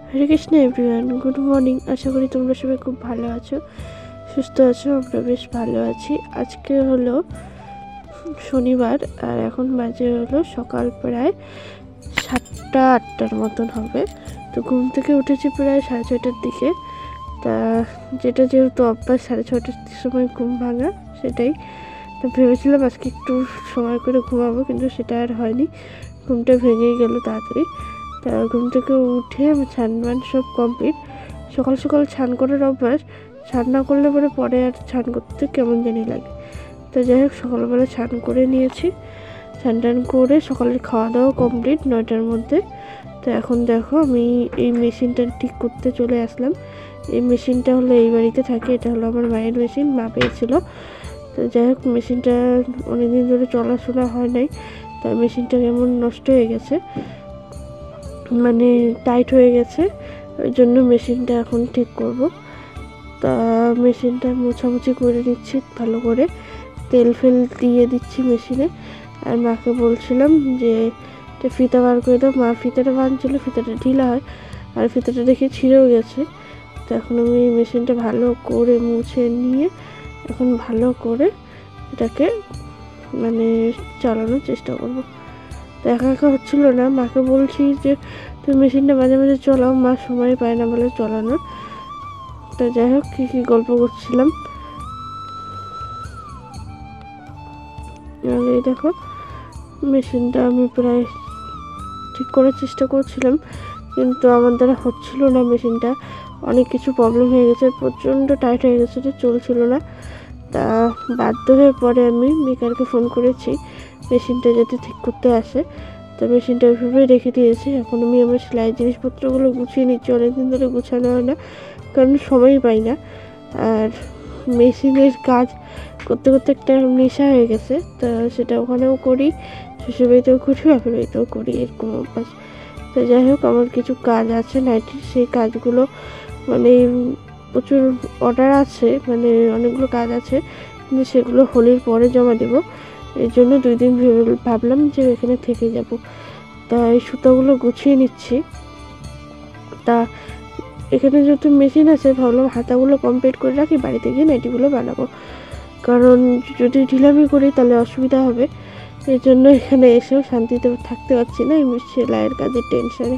হরে Krishna everyone, good morning. আশা করি তোমরা সবাই খুব ভালো আছো, সুস্থ আছো। আমরা বেশ ভালো আছি। আজকে হলো শনিবার আর এখন বাজে হলো সকাল প্রায় 7টা-8টার মতন হবে। তো ঘুম থেকে উঠেছি প্রায় 6:30টার দিকে। তা যেহেতু অভ্যাস 6:30টার সময় ঘুম ভাঙা, সেটাই তো ভেবেছিলাম আজকে একটু সময় করে ঘুমাবো, কিন্তু সেটা আর হয়নি। ঘুমটা ভেঙেই গেল তাড়াতাড়ি। তা ঘুম থেকে উঠে আমি স্নান সব কমপ্লিট। সকাল সকাল স্নান করার অভ্যাস, স্নান না করলে পরে আর স্নান করতে কেমন জানি লাগে। তো যাই হোক, সকালবেলা স্নান করে নিয়েছি। স্নান করে সকালের খাওয়া দাওয়া কমপ্লিট 9টার মধ্যে। তো এখন দেখো, আমি এই মেশিনটা ঠিক করতে চলে আসলাম। এই মেশিনটা হলো এই বাড়িতে থাকে, এটা হলো আমার মায়ের মেশিন, মা পেয়েছিল। তো যাই হোক, মেশিনটা অনেকদিন ধরে চলাশোনা হয় নাই, তাই মেশিনটা কেমন নষ্ট হয়ে গেছে, মানে টাইট হয়ে গেছে। ওই জন্য মেশিনটা এখন ঠিক করব। তা মেশিনটা মোছামুছি করে নিচ্ছি ভালো করে, তেল ফেল দিয়ে দিচ্ছি মেশিনে। আর মাকে বলছিলাম যে ফিতা বার করে দাও। মা ফিতাটা বাঁধছিল, ফিতাটা ঢিলা হয়, আর ফিতাটা দেখে ছিঁড়েও গেছে। তো এখন আমি মেশিনটা ভালো করে মুছে নিয়ে এখন ভালো করে এটাকে মানে চালানোর চেষ্টা করব। তো একা একা হচ্ছিল না, মাকে বলছি যে তুমি মেশিনটা মাঝে মাঝে চলাও, মা সময় পায় না বলে চালানোর। তো যাই হোক, কী কী গল্প করছিলাম। এই দেখো, মেশিনটা আমি প্রায় ঠিক করার চেষ্টা করছিলাম, কিন্তু আমার দ্বারা হচ্ছিল না। মেশিনটা অনেক কিছু প্রবলেম হয়ে গেছে, প্রচণ্ড টাইট হয়ে গেছে, যে চলছিল না। তা বাধ্য হয়ে পরে আমি মেকারকে ফোন করেছি মেশিনটা যাতে ঠিক করতে আসে। তো মেশিনটা ওইভাবেই রেখে দিয়েছি। এখন আমি আমার সেলাই জিনিসপত্রগুলো গুছিয়ে নিচ্ছি। অনেকদিন ধরে গুছানো হয় না, কারণ সময় পাই না। আর মেশিনের কাজ করতে করতে একটা নেশা হয়ে গেছে। তা সেটা ওখানেও করি, শ্বশুরবাড়িতেও করি, বাপের বাড়িতেও করি, এরকম অভ্যাস। তো যাই হোক, আমার কিছু কাজ আছে নাইটির, সেই কাজগুলো মানে প্রচুর অর্ডার আছে, মানে অনেকগুলো কাজ আছে, কিন্তু সেগুলো হোলির পরে জমা দেব। এর জন্য 2 দিন ভাবলাম যে এখানে থেকে যাব। তা এই সুতোগুলো গুছিয়ে নিচ্ছি। তা এখানে যেহেতু মেশিন আছে, ভাবলাম হাতাগুলো কমপ্লিট করে রাখি, বাড়িতে গিয়ে নাইটিগুলো বানাবো। কারণ যদি ঢিলামি করি তাহলে অসুবিধা হবে। এই জন্য এখানে এসেও শান্তিতে থাকতে পারছি না, এই সেলাইয়ের কাজের টেনশানে।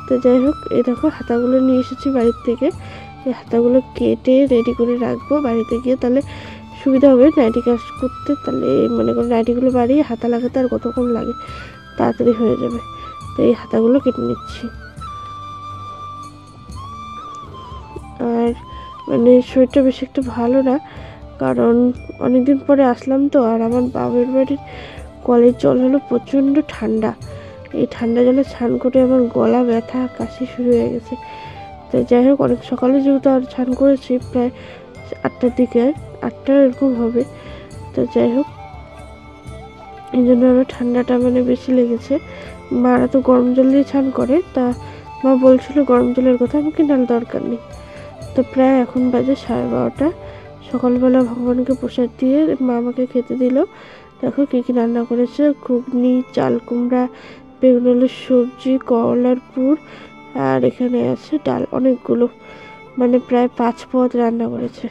তো যাই হোক, এই দেখো হাতাগুলো নিয়ে এসেছি বাড়ির থেকে। এই হাতাগুলো কেটে রেডি করে রাখবো বাড়িতে গিয়ে, তাহলে সুবিধা হবে নাইটি কাজ করতে। তাহলে মনে করো নাইটিগুলো বাড়িয়ে হাতা লাগাতে আর কতক্ষণ লাগে, তাড়াতাড়ি হয়ে যাবে। তো এই হাতাগুলো কেটে নিচ্ছি। আর মানে শরীরটা বেশি একটা ভালো না, কারণ অনেকদিন পরে আসলাম তো। আর আমার বাবার বাড়ির কলের জল হলো প্রচণ্ড ঠান্ডা। এই ঠান্ডা জলে স্নান করে আমার গলা ব্যথা, কাশি শুরু হয়ে গেছে। তো যাই হোক, অনেক সকালে যেহেতু আর স্নান করেছি, প্রায় 8টার দিকে, 8টা এরকম হবে। তো যাই হোক, এই জন্য আরও ঠান্ডাটা মানে বেশি লেগেছে। মারা তো গরম জল দিয়ে স্নান করে, তা মা বলছিল গরম জলের কথা, আমাকে নাল দরকার নেই। তো প্রায় এখন বাজে 12:30। সকালবেলা ভগবানকে প্রসাদ দিয়ে মা আমাকে খেতে দিল। দেখো কী কী রান্না করেছে: ঘুগনি, চাল কুমড়া, বেগুন আলুর সবজি, করলার পুর, আর এখানে আছে ডাল অনেকগুলো, মানে প্রায় 5 পদ রান্না করেছে।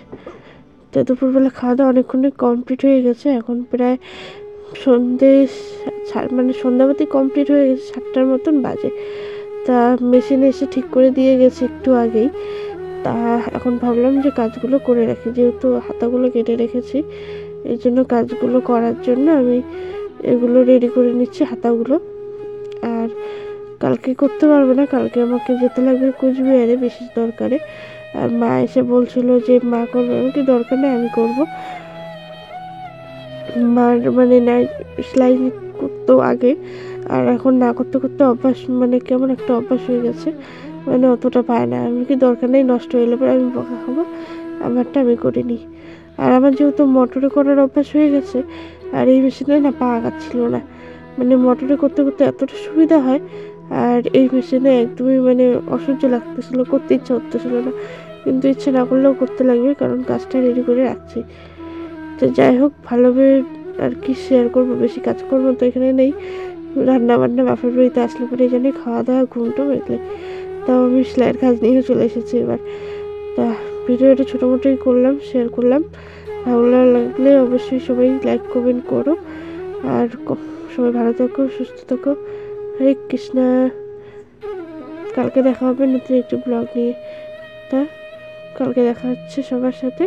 তো দুপুরবেলা খাওয়া দাওয়া অনেকক্ষণই কমপ্লিট হয়ে গেছে। এখন প্রায় সন্ধ্যাবাতি কমপ্লিট হয়ে গেছে, 7টার মতন বাজে। তা মেশিনে এসে ঠিক করে দিয়ে গেছে একটু আগেই। তা এখন ভাবলাম যে কাজগুলো করে রাখি, যেহেতু হাতাগুলো কেটে রেখেছি, এই জন্য কাজগুলো করার জন্য আমি এগুলো রেডি করে নিচ্ছি, হাতাগুলো। আর কালকে করতে পারবো না, কালকে আমাকে যেতে লাগবে কোচবিহারে বিশেষ দরকারে। আর মা এসে বলছিল যে মা করবে, আমাকে দরকার নেই, আমি করবো। মার মানে সেলাই করতো আগে, আর এখন না করতে করতে অভ্যাস, মানে কেমন একটা অভ্যাস হয়ে গেছে, মানে অতটা পায় না। আমি কি দরকার নেই, নষ্ট হয়ে এলে পরে আমি বকা খাবো, আমারটা আমি করিনি। আর আমার যেহেতু মোটরে করার অভ্যাস হয়ে গেছে, আর এই মেশিনে না পা আগাচ্ছিল না, মানে মোটরে করতে করতে এতটা সুবিধা হয়, আর এই মেশিনে একদমই মানে অসহ্য লাগতেছিলো, করতে ইচ্ছা করতেছিল না। কিন্তু ইচ্ছে না করলেও করতে লাগবে, কারণ কাজটা রেডি করে রাখছি। তো যাই হোক, ভালোভাবে আর কি শেয়ার করবো, বেশি কাজ করবো তো এখানে নেই। রান্না বান্না বাপের বাড়িতে আসলে পরে জানি খাওয়া দাওয়া ঘুমটা মেঘলে। তাও আমি সেলাইয়ের কাজ নিয়ে চলে এসেছি এবার। তা ভিডিওটা ছোটো মোটোই করলাম, শেয়ার করলাম। ভালো লাগলে অবশ্যই সবাই লাইক কমেন্ট করো, আর সবাই ভালো থাকো, সুস্থ থাকো। হরে কৃষ্ণা। কালকে দেখা হবে নতুন একটি ব্লগ নিয়ে। তা কালকে দেখা হচ্ছে সবার সাথে।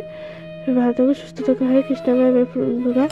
ভালো থাকো, সুস্থ থাকো। হরে কৃষ্ণা। বাই বাই বন্ধুরা।